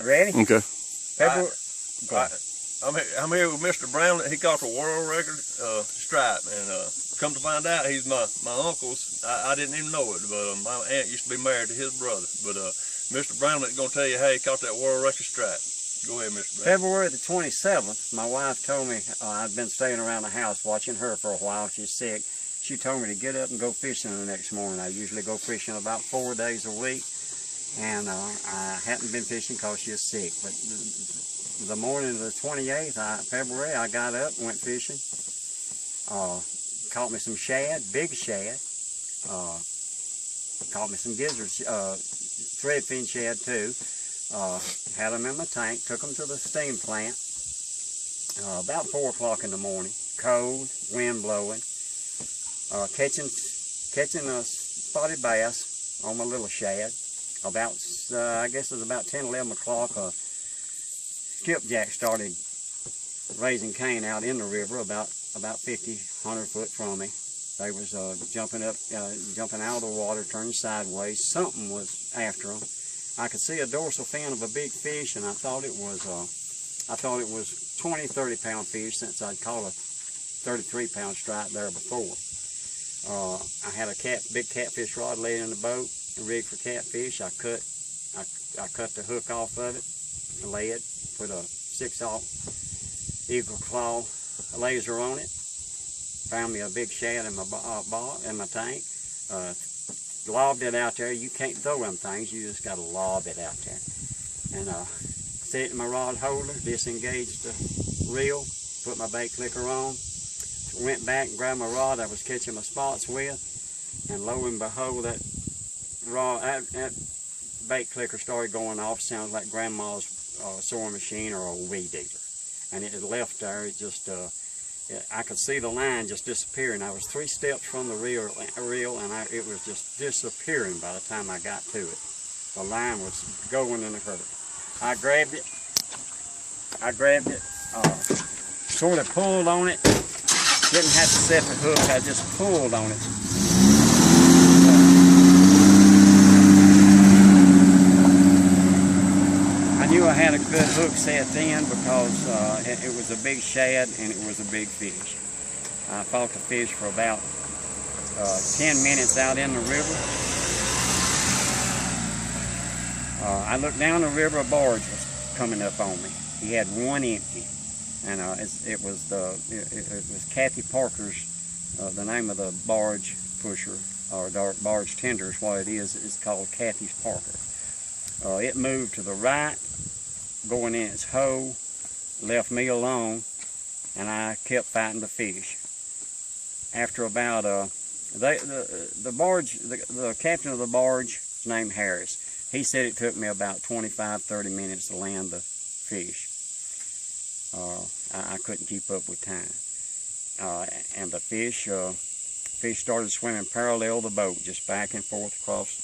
Ready? Okay. February. I'm here with Mr. Bramlett. He caught a world record stripe, and come to find out, he's my uncle's. I didn't even know it, but my aunt used to be married to his brother. But Mr. Bramlett's gonna tell you how he caught that world record stripe. Go ahead, Mr. Bramlett. February the 27th, my wife told me, I'd been staying around the house watching her for a while. She's sick. She told me to get up and go fishing the next morning. I usually go fishing about 4 days a week, and I hadn't been fishing because she was sick. But the morning of the 28th, February, I got up and went fishing. Caught me some shad, big shad. Caught me some gizzards, threadfin shad too. Had them in my tank, took them to the steam plant. About 4 o'clock in the morning, cold, wind blowing. Catching a spotted bass on my little shad. About, I guess it was about 10, 11 o'clock, skipjack started raising cane out in the river about 50, 100 foot from me. They was jumping out of the water, turning sideways. Something was after them. I could see a dorsal fin of a big fish, and I thought it was 20, 30 pound fish, since I'd caught a 33 pound stripe there before. I had a big catfish rod laid in the boat, rigged for catfish. I cut the hook off of it, lead, put a 6/0 eagle claw laser on it. Found me a big shad in my tank. Lobbed it out there. You can't throw them things, you just got to lob it out there. And set it in my rod holder, disengaged the reel, put my bait clicker on, went back and grabbed my rod I was catching my spots with, and lo and behold, that bait clicker started going off. Sounds like grandma's sewing machine or a weed eater. And it had left there. It just I could see the line just disappearing. I was 3 steps from the reel, and it was just disappearing by the time I got to it. The line was going in a hurry. I grabbed it, sort of pulled on it. Didn't have to set the hook, I just pulled on it. I knew I had a good hook set then because it was a big shad and it was a big fish. I fought the fish for about 10 minutes out in the river. I looked down the river, a barge was coming up on me. He had one empty, and it was Kathy Parker's, the name of the barge pusher, or barge tender is what it is. It's called Kathy Parker. It moved to the right, going in its hole, left me alone, and I kept fighting the fish. After about, the captain of the barge, his name Harris, he said it took me about 25, 30 minutes to land the fish. I couldn't keep up with time. And the fish started swimming parallel to the boat, just back and forth across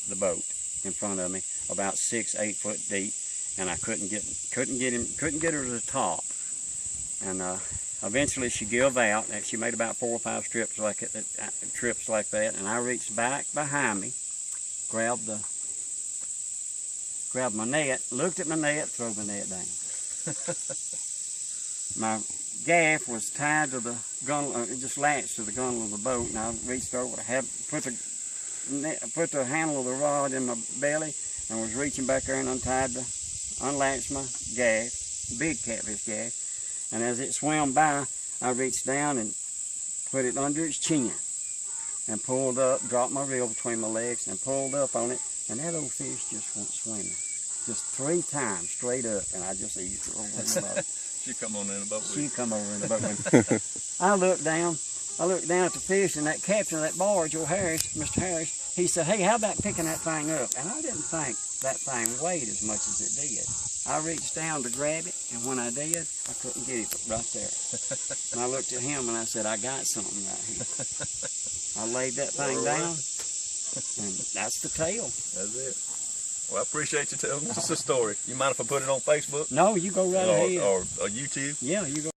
the boat in front of me, about 6, 8 foot deep, and I couldn't get her to the top. And eventually she gave out, and she made about 4 or 5 trips like that, and I reached back behind me, grabbed my net, looked at my net, threw the net down. My gaff was tied to the gunnel, it just latched to the gunnel of the boat, and I reached over, put the handle of the rod in my belly, and was reaching back there and unlatched my gaff, big catfish gaff, and as it swam by, I reached down and put it under its chin, and pulled up, dropped my reel between my legs, and pulled up on it, and that old fish just went swimming. Just 3 times straight up, and I just eased her over in the boat. She come on in the boat with you. She come over in the boat with me. I looked down at the fish, and that captain of that barge, old Harris, Mr. Harris, he said, "Hey, how about picking that thing up?" And I didn't think that thing weighed as much as it did. I reached down to grab it, and when I did, I couldn't get it right there. And I looked at him, and I said, "I got something right here." I laid that thing down, and that's the tale. That's it. Well, I appreciate you telling us the story. You mind if I put it on Facebook? No, you go right ahead. Or YouTube? Yeah, you go.